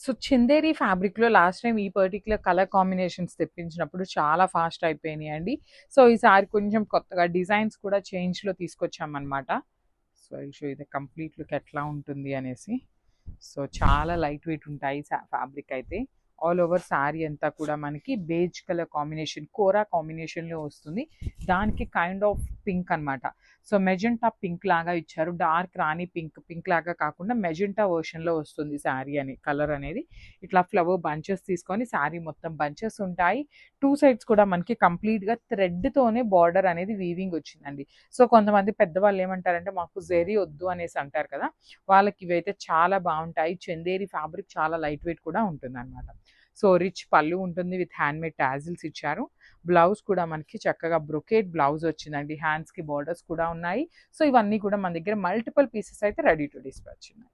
So Chanderi ఫ్యాబ్రిక్‌లో last time ఈ particular colour combinations తెప్పించినప్పుడు చాలా ఫాస్ట్ అయిపోయినాయండి. సో ఈసారి కొంచెం కొత్తగా డిజైన్స్ కూడా చేంజ్‌లో తీసుకొచ్చామనమాట. So I will show you the complete look ఎట్లా ఉంటుంది అనేసి. సో చాలా లైట్ వెయిట్ ఉంటాయి ఫ్యాబ్రిక్ అయితే. ఆల్ ఓవర్ శారీ అంతా కూడా మనకి బేజ్ కలర్ కాంబినేషన్, కోరా కాంబినేషన్‌లో వస్తుంది. దానికి కైండ్ ఆఫ్ పింక్ అనమాట. సో మెజెంటా పింక్ లాగా ఇచ్చారు. డార్క్ రాణి పింక్, పింక్ లాగా కాకుండా మెజెంటా వర్షన్‌లో వస్తుంది శారీ అని కలర్ అనేది. ఇట్లా ఫ్లవర్ బంచెస్ తీసుకొని శారీ మొత్తం బంచెస్ ఉంటాయి. 2 సైడ్స్ కూడా మనకి కంప్లీట్‌గా థ్రెడ్‌తోనే బార్డర్ అనేది వీవింగ్ వచ్చిందండి. సో కొంతమంది పెద్దవాళ్ళు ఏమంటారంటే మాకు జెరీ వద్దు అనేసి అంటారు కదా! వాళ్ళకి ఇవైతే చాలా బావుంటాయి. చందేరి ఫ్యాబ్రిక్ చాలా లైట్ వెయిట్ కూడా ఉంటుందన్నమాట. సో రిచ్ పళ్ళు ఉంటుంది విత్ హ్యాండ్‌మేడ్ టాజిల్స్ ఇచ్చారు. బ్లౌజ్ కూడా మనకి చక్కగా బ్రొకేట్ బ్లౌజ్ వచ్చిందండి. హ్యాండ్స్‌కి బోర్డర్స్ కూడా ఉన్నాయి. సో ఇవన్నీ కూడా మన దగ్గర మల్టిపుల్ పీసెస్ అయితే రెడీ టు డిస్పాచ్ ఉన్నాయి.